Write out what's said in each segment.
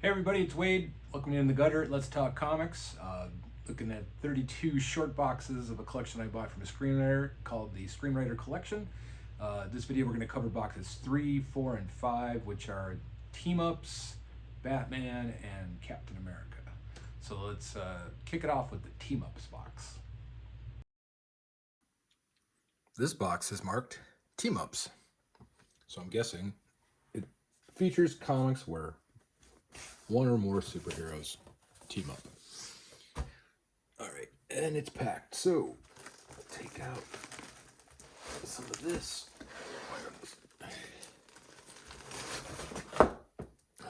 Hey everybody, it's Wade. Welcome to In the Gutter. Let's talk comics. Looking at 32 short boxes of a collection I bought from a screenwriter called the Screenwriter Collection. This video we're going to cover boxes 3, 4, and 5, which are team-ups, Batman, and Captain America. So let's kick it off with the team-ups box. This box is marked team-ups. So I'm guessing it features comics where one or more superheroes team up. All right, and it's packed. So take out some of this.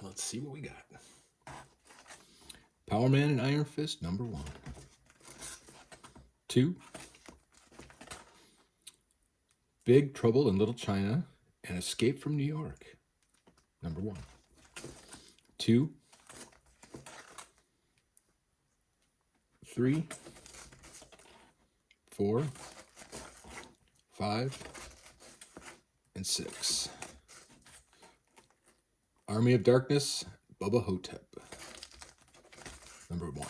Let's see what we got. Power Man and Iron Fist, number 1. 2. Big Trouble in Little China and Escape from New York, number 1. 2. 3, 4, 5, and 6. Army of Darkness, Bubba Hotep, number 1.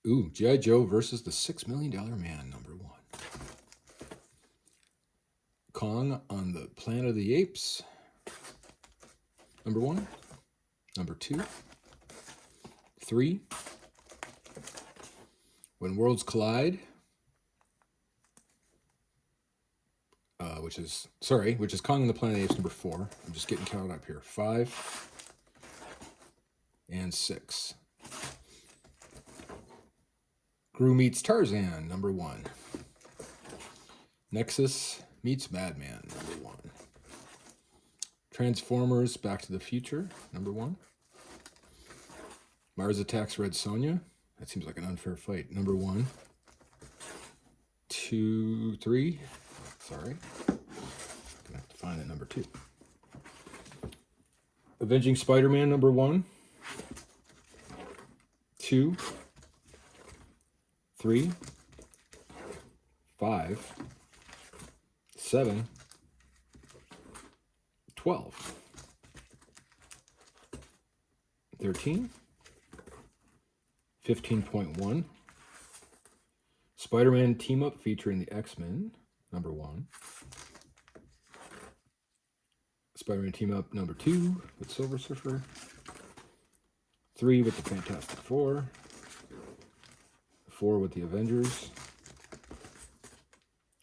Ooh, G.I. Joe versus the $6 Million Man, number 1. Kong on the Planet of the Apes, number 1. Number 2. 3. When Worlds Collide, which is Kong on the Planet of the Apes, number 4. I'm just getting counted up here. 5 and 6. Gru meets Tarzan, number 1. Nexus meets Madman, number 1. Transformers Back to the Future, number 1. Mars Attacks Red Sonja. That seems like an unfair fight. Number 1. 2, 3. Sorry. Gonna have to find it. Number 2. Avenging Spider-Man, number 1. 2. 3. 5. 7. 12. 13. 15.1. Spider-Man team-up featuring the X-Men, number 1. Spider-Man team-up number 2 with Silver Surfer. 3 with the Fantastic Four. 4 with the Avengers.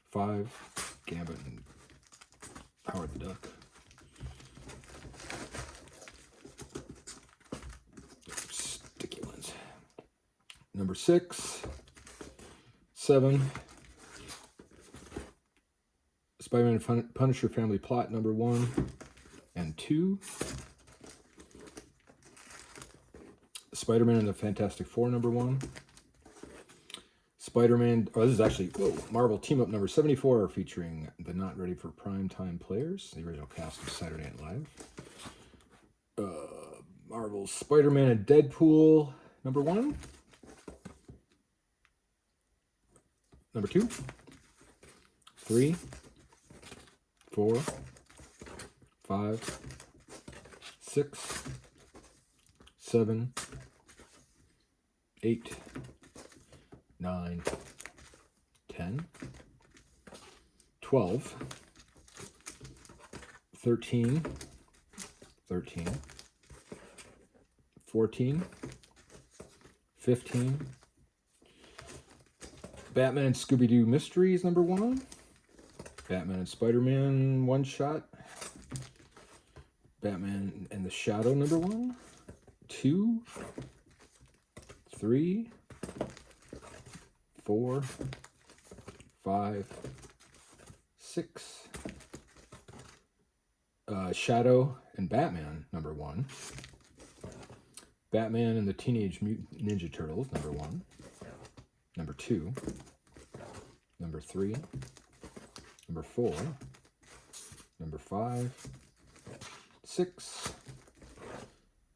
5, Gambit and Howard the Duck. Sticky ones. Number 6, 7, Spider-Man and Punisher Family Plot, number 1 and 2. Spider-Man and the Fantastic Four, number 1. Spider-Man, this is actually, Marvel Team Up number 74, featuring the Not Ready for Primetime players, the original cast of Saturday Night Live. Marvel's Spider-Man and Deadpool, number 1. Number 2, 3, 4, 5, 6, 7, 8, 9, 10, 12, 13, 14, 15, Batman and Scooby-Doo Mysteries, number 1. Batman and Spider-Man one-shot. Batman and the Shadow, number 1. 2, 3, 4, 5, 6. Shadow and Batman, number 1. Batman and the Teenage Mutant Ninja Turtles, number 1. Number 2. Number 3. Number 4. Number 5. 6.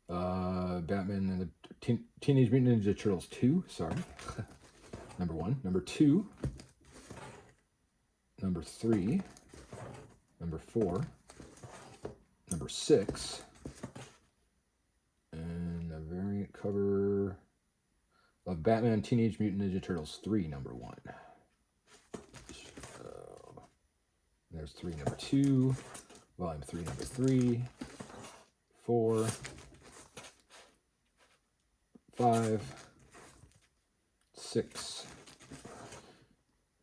Batman and the Teenage Mutant Ninja Turtles 2, sorry. Number 1. Number 2. Number 3. Number 4. Number 6. cover of Batman Teenage Mutant Ninja Turtles 3, number 1. There's 3, number 2. Volume 3, number 3. 4. 5. 6.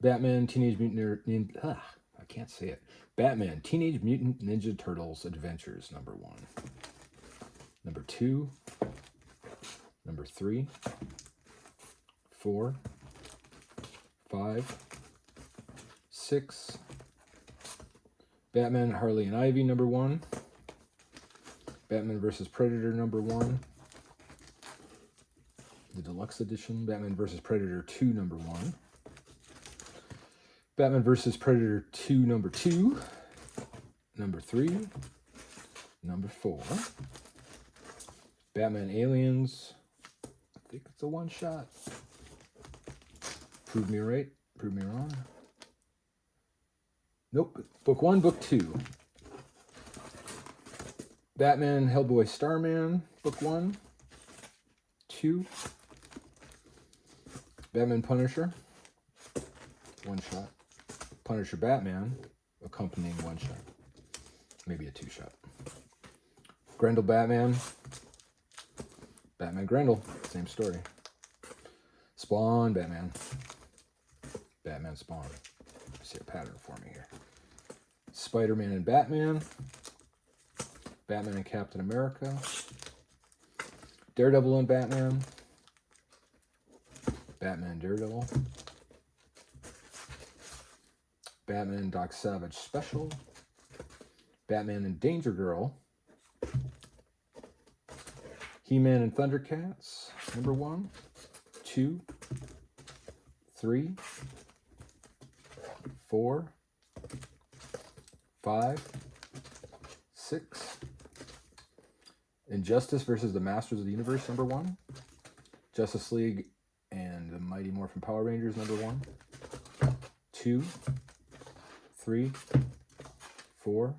Batman Teenage Mutant Ninja... I can't say it. Batman Teenage Mutant Ninja Turtles Adventures, number 1. Number 2. Number 3. 4. 5. 6. Batman Harley and Ivy, number 1. Batman vs. Predator, number 1. The deluxe edition. Batman vs. Predator 2, number 1. Batman vs. Predator 2, number 2. Number 3. Number 4. Batman Aliens. I think it's a one-shot. Prove me right. Prove me wrong. Nope. Book 1, Book 2. Batman Hellboy Starman. Book 1. 2. Batman Punisher. One shot. Punisher Batman. Accompanying one shot. Maybe a 2-shot. Grendel Batman. Batman Grendel. Same story. Spawn Batman. Batman Spawn. See a pattern forming here. Spider-Man and Batman. Batman and Captain America. Daredevil and Batman. Batman Daredevil. Batman Doc Savage Special. Batman and Danger Girl. He-Man and Thundercats, number 1, 2, 3, 4, 5, 6. Injustice versus the Masters of the Universe, number 1. Justice League and the Mighty Morphin Power Rangers, number 1. 2, 3, 4,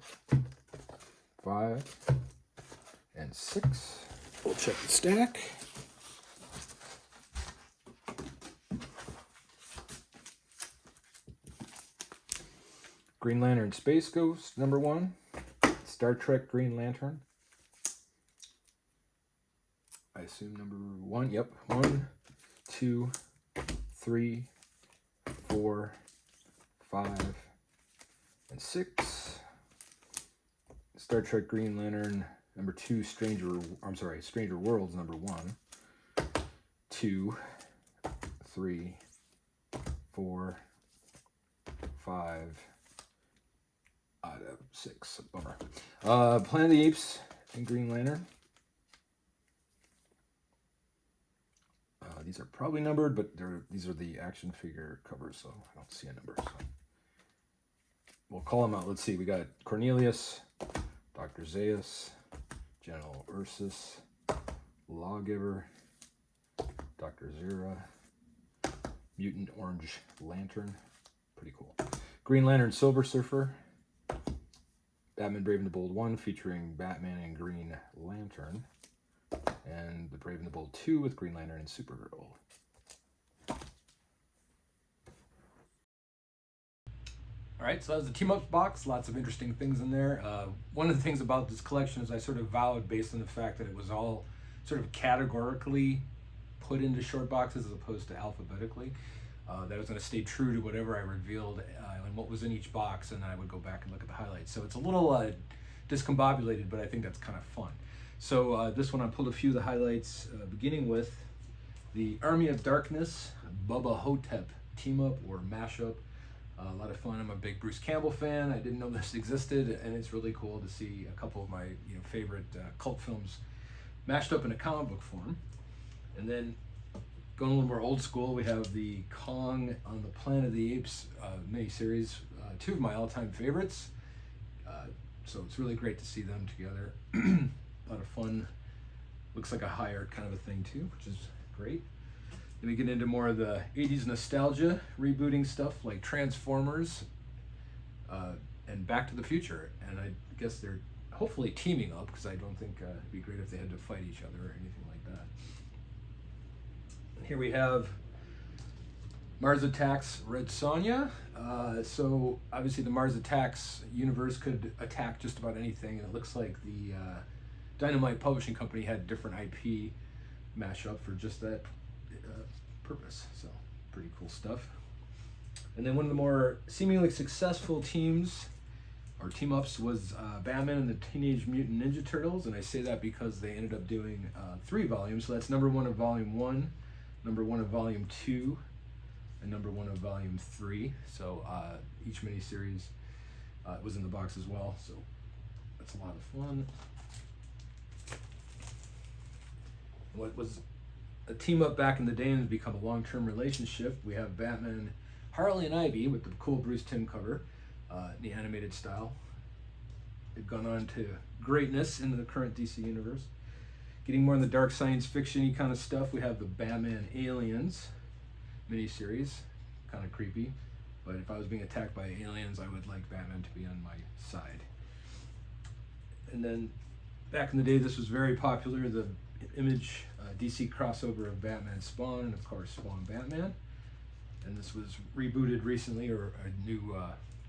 5, and 6. We'll check the stack. Green Lantern Space Ghost, number 1. Star Trek Green Lantern. I assume number 1. Yep. 1, 2, 3, 4, 5, and 6. Star Trek Green Lantern number 2. Stranger Worlds, number 1. 2, 3, 4, 5. Out of 6. Bummer. Planet of the Apes and Green Lantern. These are probably numbered, but these are the action figure covers, so I don't see a number. So we'll call them out. Let's see. We got Cornelius, Dr. Zaius, General Ursus, Lawgiver, Dr. Zira, Mutant Orange Lantern. Pretty cool. Green Lantern Silver Surfer. Batman Brave and the Bold 1 featuring Batman and Green Lantern. And the Brave and the Bold 2 with Green Lantern and Supergirl. Alright, so that was the Team Ups box. Lots of interesting things in there. One of the things about this collection is I sort of vowed, based on the fact that it was all sort of categorically put into short boxes as opposed to alphabetically, that I was going to stay true to whatever I revealed and what was in each box, and then I would go back and look at the highlights. So it's a little discombobulated, but I think that's kind of fun. So this one I pulled a few of the highlights, beginning with the Army of Darkness Bubba Hotep team up or mashup. A lot of fun. I'm a big Bruce Campbell fan. I didn't know this existed, and it's really cool to see a couple of my favorite cult films mashed up in a comic book form. And then going a little more old school, we have the Kong on the Planet of the Apes miniseries. 2 of my all-time favorites. So it's really great to see them together. A lot of fun. Looks like a high art kind of a thing too, which is great. Then we get into more of the 80s nostalgia, rebooting stuff like Transformers and Back to the Future. And I guess they're hopefully teaming up, because I don't think it'd be great if they had to fight each other or anything like that. Here we have Mars Attacks Red Sonja. So obviously the Mars Attacks universe could attack just about anything, and it looks like the Dynamite Publishing Company had different IP mashup for just that purpose. So pretty cool stuff. And then one of the more seemingly successful teams or team ups was Batman and the Teenage Mutant Ninja Turtles, and I say that because they ended up doing 3 volumes. So that's number 1 of volume 1, number 1 of volume 2, and number 1 of volume 3. So each miniseries was in the box as well. So that's a lot of fun. What was a team up back in the day and has become a long-term relationship. We have Batman, Harley and Ivy with the cool Bruce Timm cover, the animated style. They've gone on to greatness in the current DC universe. Getting more in the dark science fiction-y kind of stuff, we have the Batman Aliens miniseries, kind of creepy. But if I was being attacked by aliens, I would like Batman to be on my side. And then back in the day, this was very popular, the Image DC crossover of Batman Spawn, and of course Spawn Batman. And this was rebooted recently, or a new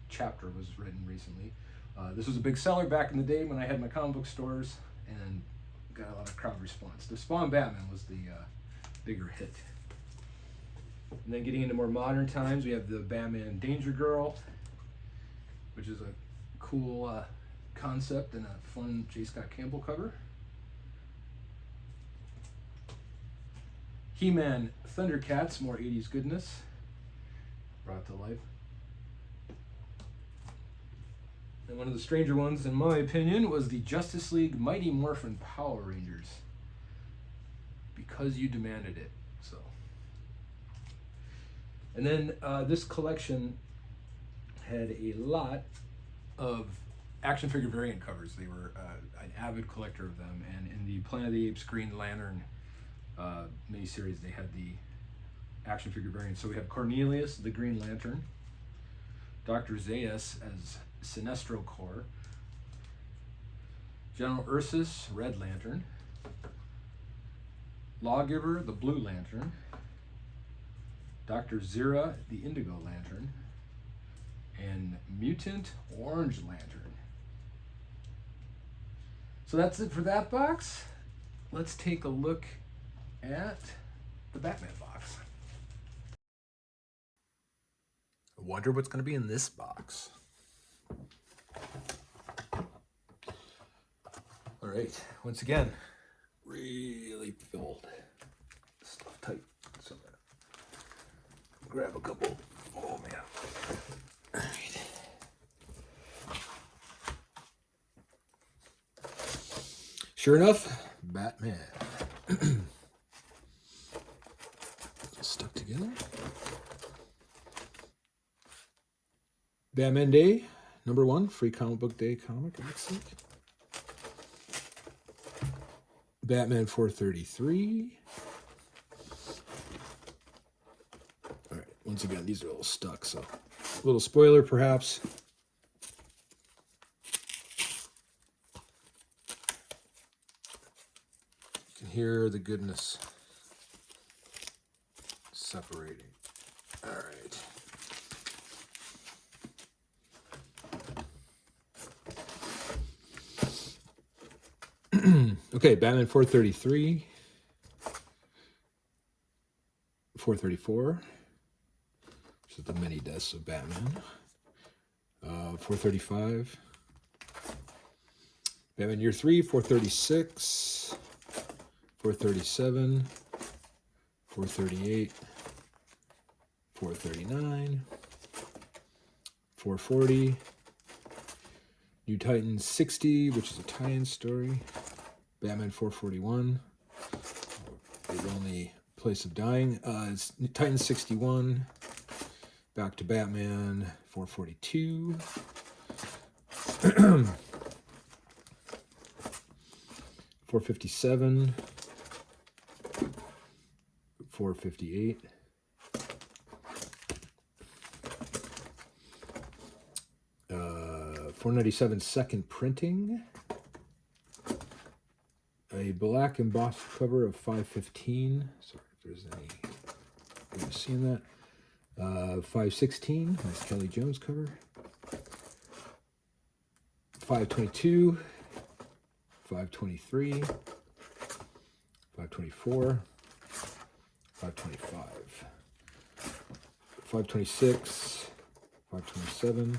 chapter was written recently. This was a big seller back in the day when I had my comic book stores, and got a lot of crowd response. The Spawn Batman was the bigger hit. And then getting into more modern times, we have the Batman Danger Girl, which is a cool concept and a fun J. Scott Campbell cover. He-Man Thundercats, more 80s goodness brought to life. And one of the stranger ones, in my opinion, was the Justice League Mighty Morphin Power Rangers. Because you demanded it. So. And then this collection had a lot of action figure variant covers. They were an avid collector of them. And in the Planet of the Apes Green Lantern miniseries, they had the action figure variants. So we have Cornelius, the Green Lantern, Dr. Zaius as Sinestro Corps, General Ursus, Red Lantern, Lawgiver, the Blue Lantern, Dr. Zira, the Indigo Lantern, and Mutant Orange Lantern. So that's it for that box. Let's take a look at the Batman box. I wonder what's going to be in this box. All right, once again, really filled. Stuff tight. So grab a couple. Oh man. All right. Sure enough, Batman. Stuck together. Batman Day, number 1, free comic book day comic, it looks like. Batman 433. All right, once again, these are a little stuck, so a little spoiler perhaps. You can hear the goodness separating. All right. Okay, Batman 433, 434, which is the many deaths of Batman, 435, Batman Year 3, 436, 437, 438, 439, 440, New Titans 60, which is a tie-in story. Batman 441, the only place of dying. It's Titans 61, back to Batman 442. 457, 458. 497 second printing. A black embossed cover of 515. Sorry, there's any way of seeing that. 516, nice Kelly Jones cover. 522, 523, 524, 525, 526, 527.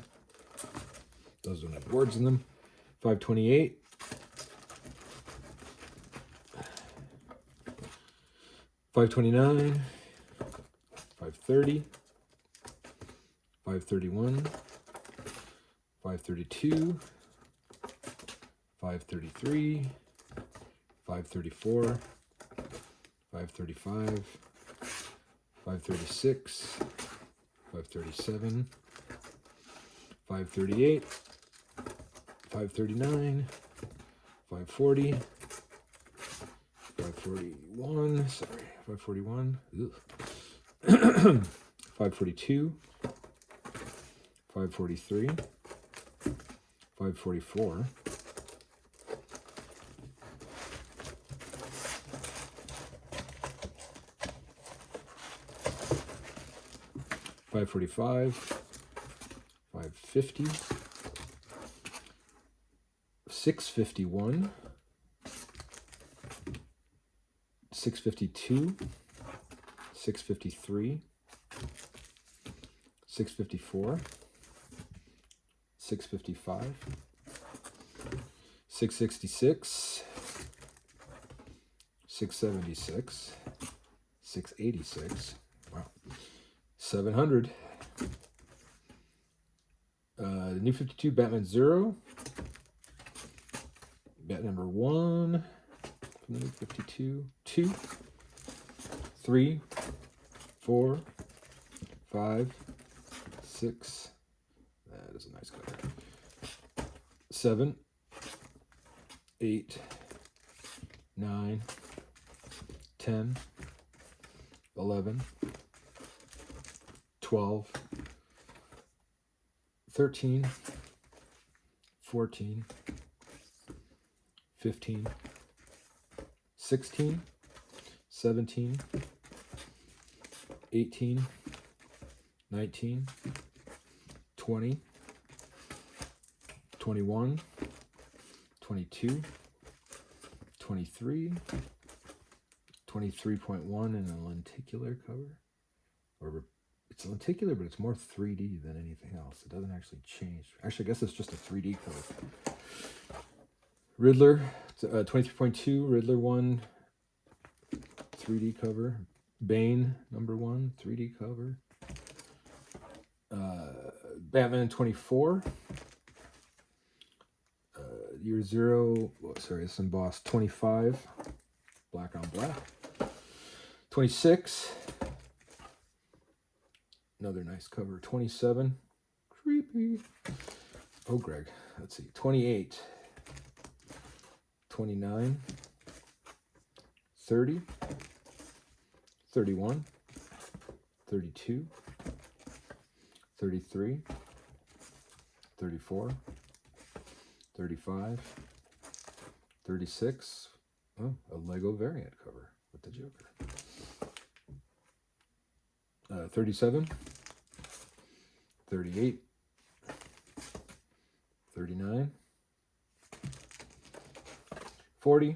Those don't have words in them. 528. 529. 530. 531. 532. 533. 534. 535. 536. 537. 538. 539, 540, 541, sorry, 541, 542, 543, 544, 545, 550, 651, 652, 653, 654, 655, 666, 676, 686, wow, 700, the new 52 Batman 0, Bat number 1, from the new 52, 2, 3, 4, 5, 6, that is a nice color, 7, 8, 9, 10, 11, 12, 13, 14, 15, 16, 17, 18, 19, 20, 21, 22, 23, 23.1 in a lenticular cover. Or it's lenticular, but it's more 3D than anything else. It doesn't actually change. Actually, I guess it's just a 3D cover. Riddler, 23.2, Riddler 1, 3D cover. Bane, number 1, 3D cover. Batman 24. Year 0, oh, sorry, it's embossed. 25, black on black. 26, another nice cover. 27, creepy. Oh, Greg, let's see. 28, 29, 30, 31, 32, 33, 34, 35, 36, oh, a Lego variant cover with the Joker. 37, 38, 39, 40,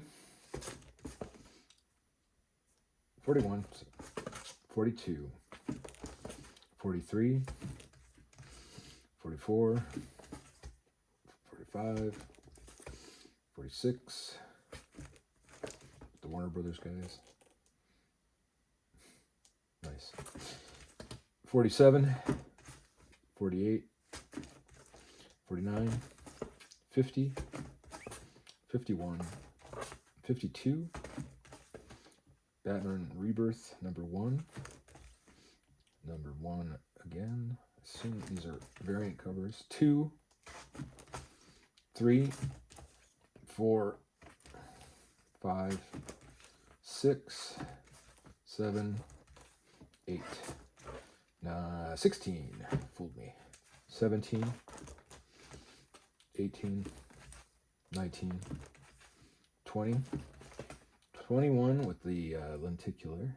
41, 42, 43, 44, 45, 46, the Warner Brothers guys. Nice. 47, 48, 49, 50, 51, 52, Batman Rebirth number 1, number 1 again. I assume these are variant covers. 2, 3, 4, 5, 6, 7, 8, 9, 16, fooled me. 17, 18, 19, 20, 21 with the lenticular,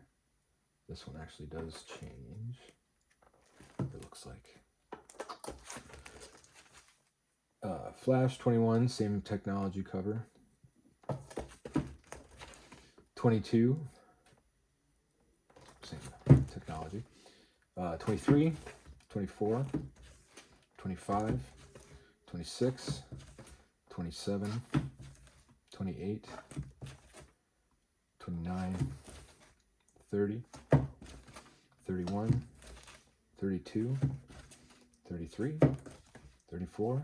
This one actually does change, it looks like. Flash 21, same technology cover. 22, same technology. 23, 24, 25, 26, 27, 28, 29, 30, 31, 32, 33, 34,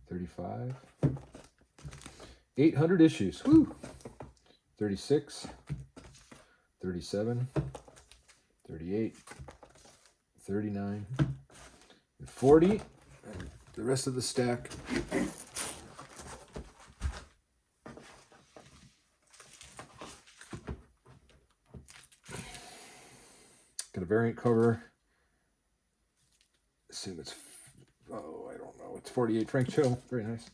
35, 800 issues. Woo! 36, 37, 38, 39, and 40. And the rest of the stack. Got a variant cover. Assume it's, oh, I don't know. It's 48 Frank Cho. Very nice.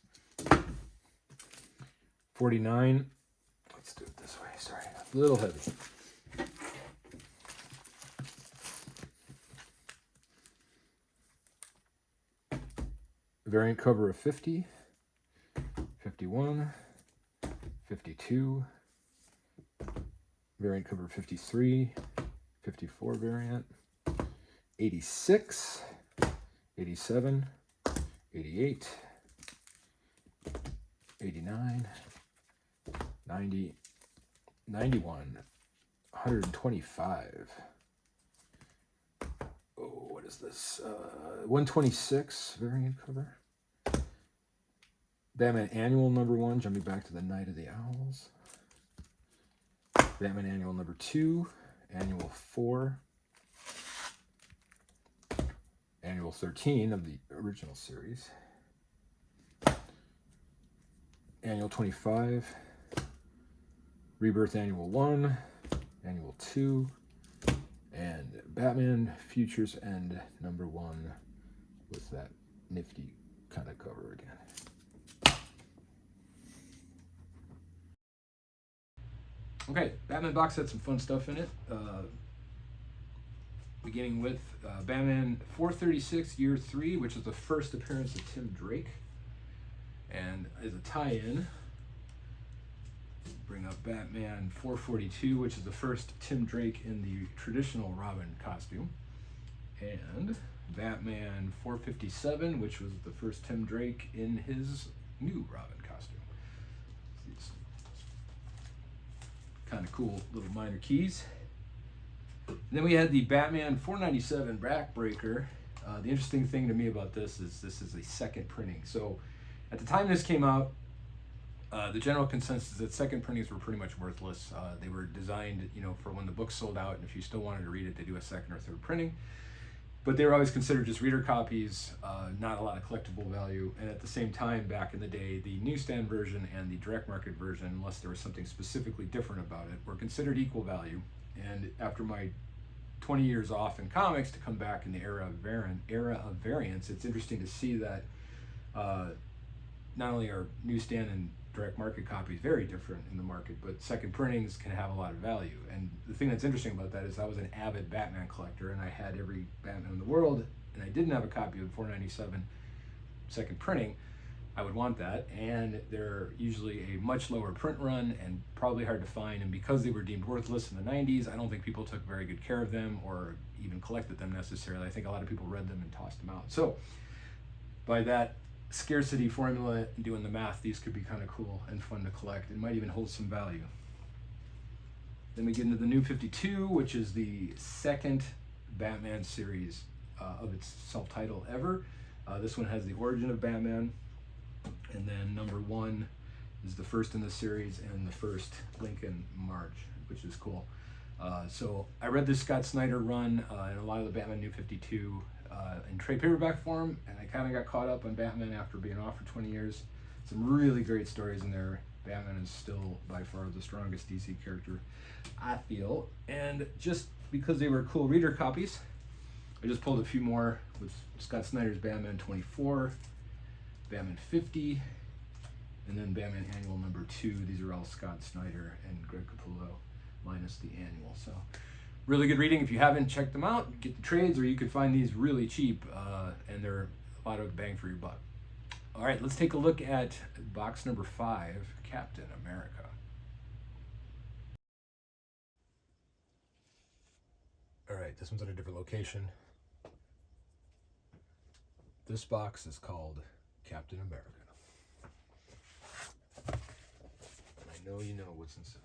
49. Let's do it this way. Sorry, a little heavy. Variant cover of 50, 51, 52. Variant cover of 53, 54 variant, 86, 87, 88, 89, 90, 91, 125. Oh, what is this? 126 variant cover. Batman Annual #1, jumping back to the Night of the Owls. Batman Annual #2, Annual 4, Annual 13 of the original series, Annual 25, Rebirth Annual 1, Annual 2, and Batman Futures End #1 with that nifty kind of cover again. Okay, Batman box had some fun stuff in it. Beginning with Batman 436 Year 3, which is the first appearance of Tim Drake. And as a tie-in, bring up Batman 442, which is the first Tim Drake in the traditional Robin costume. And Batman 457, which was the first Tim Drake in his new Robin costume. These kind of cool little minor keys. And then we had the Batman 497 backbreaker. The interesting thing to me about this is a second printing. So at the time this came out, the general consensus is that second printings were pretty much worthless. They were designed, for when the books sold out, and if you still wanted to read it, they do a second or third printing. But they were always considered just reader copies, not a lot of collectible value. And at the same time, back in the day, the newsstand version and the direct market version, unless there was something specifically different about it, were considered equal value. And after my 20 years off in comics to come back in the era of variants, it's interesting to see that not only are newsstand and direct market copies very different in the market, but second printings can have a lot of value. And the thing that's interesting about that is I was an avid Batman collector, and I had every Batman in the world, and I didn't have a copy of 497 second printing. I would want that, and they're usually a much lower print run and probably hard to find. And because they were deemed worthless in the 90s, I don't think people took very good care of them or even collected them necessarily. I think a lot of people read them and tossed them out. So by that scarcity formula and doing the math, these could be kind of cool and fun to collect and might even hold some value. Then we get into the New 52, which is the second Batman series of its self-titled ever. This one has the origin of Batman, and then #1 is the first in the series and the first Lincoln March, which is cool. So I read this Scott Snyder run and a lot of the Batman New 52 in trade paperback form, and I kind of got caught up on Batman after being off for 20 years. Some really great stories in there. Batman is still by far the strongest DC character, I feel. And just because they were cool reader copies, I just pulled a few more with Scott Snyder's Batman 24, Batman 50, and then Batman Annual #2. These are all Scott Snyder and Greg Capullo minus the annual. So Really good reading. If you haven't checked them out, get the trades, or you could find these really cheap, and they're a lot of bang for your buck. All right, let's take a look at box number 5, Captain America. All right, this one's at a different location. This box is called Captain America. And I know you know what's inside.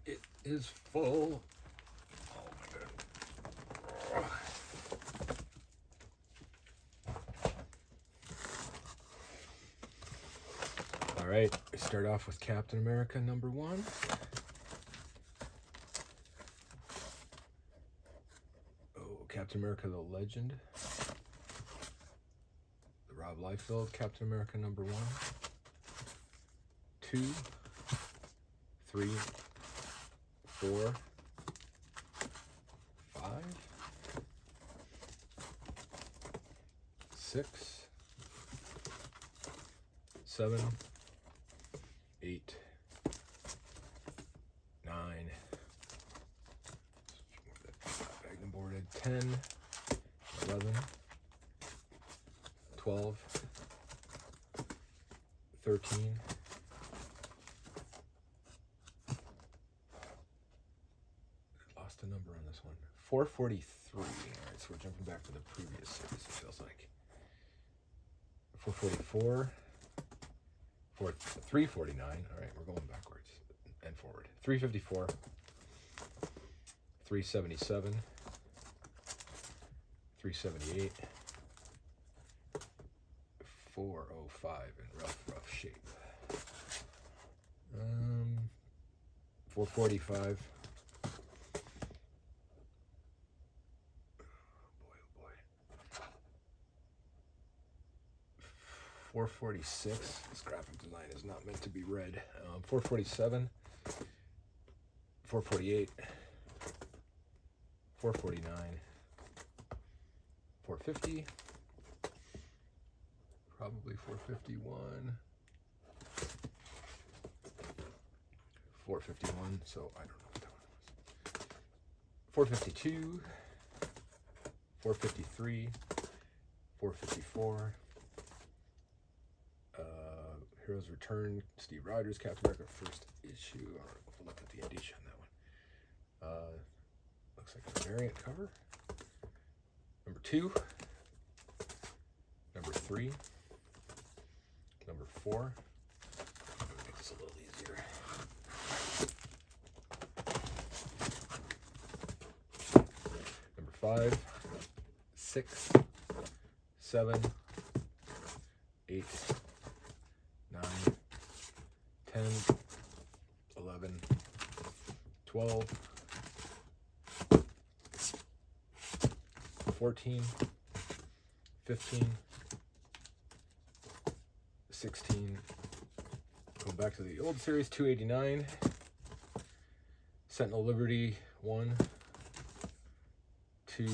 It is full. Oh my god. All right, we start off with Captain America number 1. Captain America the Legend. The Rob Liefeld Captain America number 1. 2, 3, 4, 5, 6, 7, 8, 9, boarded 10, 11, 12, 13, 443. All right, so we're jumping back to the previous series, it feels like. 444, 349. All right, we're going backwards and forward. 354, 377, 378, 405 in rough shape. 445. Boy, oh boy. 446. This graphic design is not meant to be read. 447. 448. 449. 450. Probably 451. 451, so I don't know what that one was. 452, 453, 454. Heroes Return, Steve Rogers, Captain America, first issue. I don't know if we'll look at the edition on that one. Looks like a variant cover. Number 2, number 3, number 4. Make this a little easier. Number 5, 6, 7, 8, 9, 10, 11, 12, 14, 15, 16, going back to the old series, 289, Sentinel Liberty, 1, 2,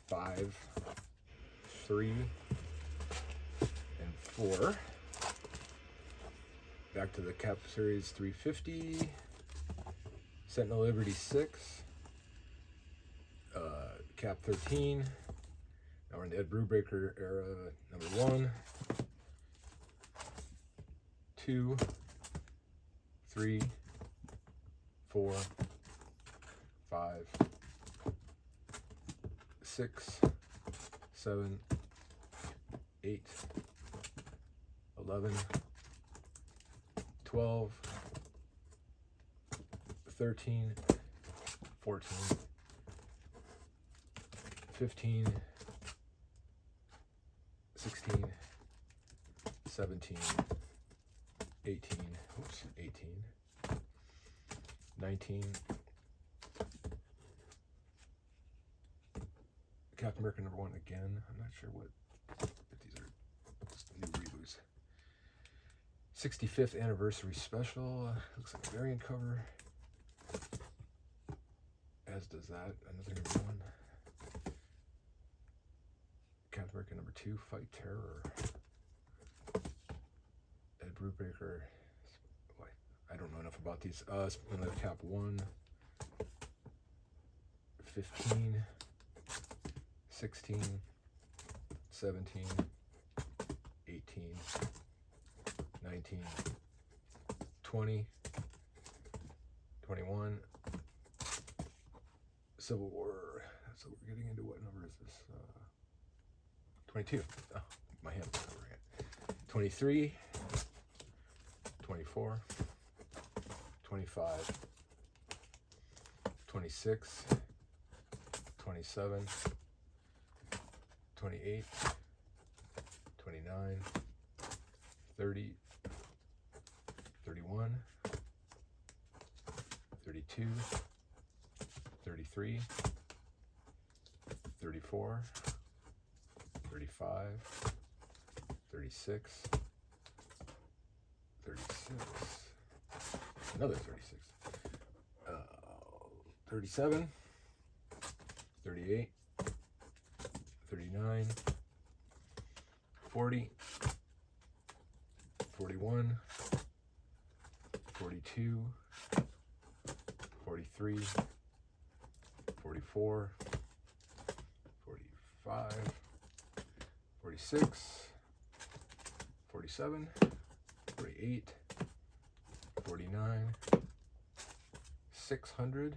5, 3, and 4. Back to the Cap series, 350, Sentinel Liberty 6, Cap 13. Now we're in the Ed Brubaker era. Number 1, 2, 3, 4, 5, 6, 7, 8, 11, 12, 13, 14, 15, 16, 17, 18, 19, Captain America number 1 again. I'm not sure what if these are just new reboots. 65th anniversary special. Looks like a variant cover. As does that. Another number 1. Captain America number 2, Fight Terror. Ed Brubaker. I don't know enough about these. Another Cap 1, 15, 16, 17, 18, 19, 20, 21. Civil War. So we're getting into what number is this? 22. Oh, my hand's covering it. 23, 24, 25, 26, 27, 28, 29, 30, 31, 32, 33, 34, 35, 36, 36, another 36, 37, 38, 39, 40, 41, 42, 43, 44, 45, 46, 47, 48, 49, 600,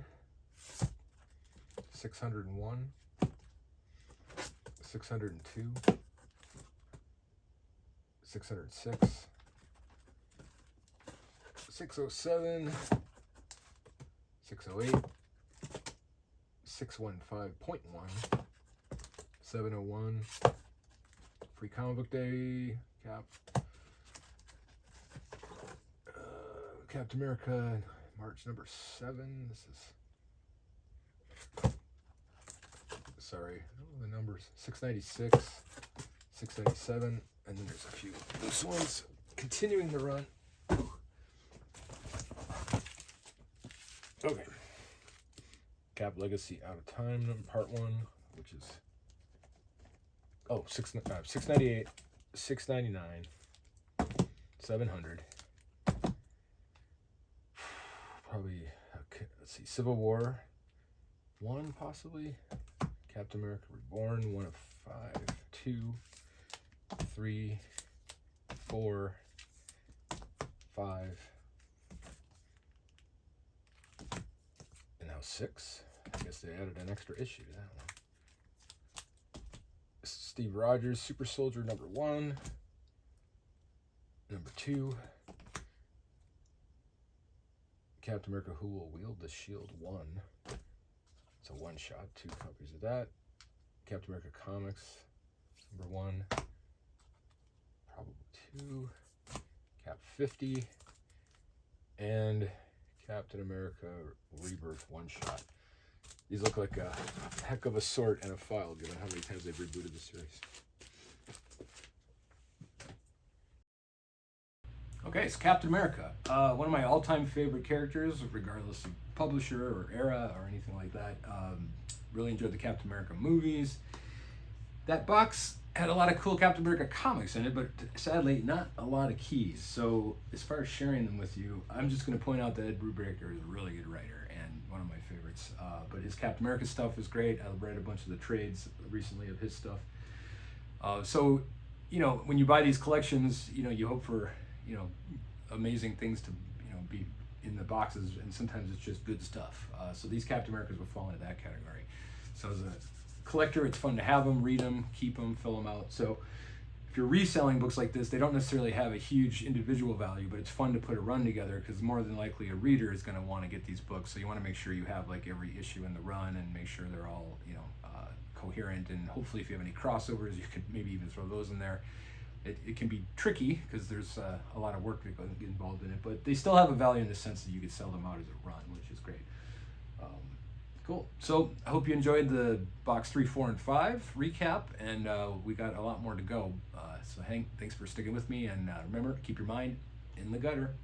601, 602, 606, 607, 608, 615.1, 701, Free Comic Book Day, Captain America, March number 7. This is, sorry, the numbers, 696, 697, and then there's a few loose ones continuing the run. Okay. Cap Legacy Out of Time, Part 1, which is 698, 699, 700. Probably, okay, let's see, Civil War 1, possibly. Captain America Reborn, 1 of 5, 2, 3, 4, 5, and now 6. I guess they added an extra issue to that one. Steve Rogers, Super Soldier number 1, number 2. Captain America Who Will Wield the Shield 1. It's a one-shot, 2 copies of that. Captain America Comics number 1, probably 2. Cap 50, and Captain America Rebirth one-shot. These look like a heck of a sort and a file, given how many times they've rebooted the series. Okay, it's Captain America. One of my all-time favorite characters, regardless of publisher or era or anything like that. Really enjoyed the Captain America movies. That box had a lot of cool Captain America comics in it, but sadly, not a lot of keys. So as far as sharing them with you, I'm just going to point out that Ed Brubaker is a really good writer and one of my favorites. But his Captain America stuff is great. I've read a bunch of the trades recently of his stuff. So, when you buy these collections, you hope for, amazing things to, be in the boxes, and sometimes it's just good stuff. So these Captain Americas will fall into that category. So as a collector, it's fun to have them, read them, keep them, fill them out. So if you're reselling books like this, they don't necessarily have a huge individual value, but it's fun to put a run together because more than likely a reader is going to want to get these books. So you want to make sure you have like every issue in the run and make sure they're all, coherent. And hopefully if you have any crossovers, you could maybe even throw those in there. It can be tricky because there's a lot of work that goes involved in it, but they still have a value in the sense that you could sell them out as a run, which is great. Cool. So I hope you enjoyed the box 3, 4, and 5 recap, and we got a lot more to go. So Hank, thanks for sticking with me, and remember, keep your mind in the gutter.